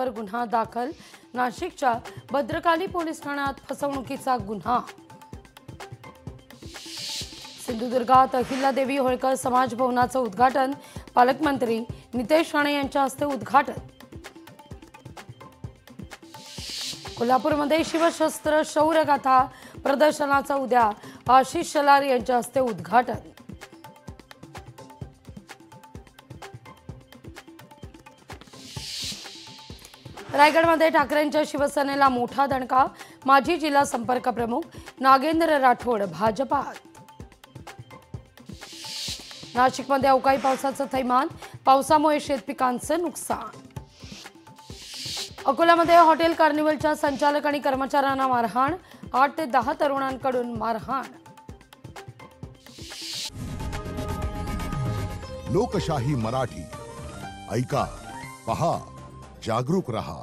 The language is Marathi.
यांच्यावर गुन्हा दाखल। नाशिकच्या भद्रकाली पोलीस ठाण्यात फसवणुकीचा गुन्हा। सिंधुदुर्गात अहिल्यादेवी होळकर समाज भवनाचं उद्घाटन। पालकमंत्री नितेश राणे यांच्या हस्ते उद्घाटन। कोल्हापूरमध्ये शिवशस्त्र शौर्यगाथा प्रदर्शनाचा उद्या आशिष शेलार यांच्या हस्ते उद्घाटन। रायगडमध्ये ठाकरेंच्या शिवसेनेला मोठा दणका। माजी जिल्हा संपर्क प्रमुख नागेंद्र राठोड भाजपात। नाशिकमध्ये अवकाळी पावसाचं थैमान। पावसामुळे शेतपिकांचं नुकसान। अकोल्यामध्ये हॉटेल कार्निवलच्या संचालक आणि कर्मचाऱ्यांना मारहाण। 8 ते 10 तरुणांकडून मारहाण। लोकशाही मराठी ऐका, पहा, जागरूक रहा।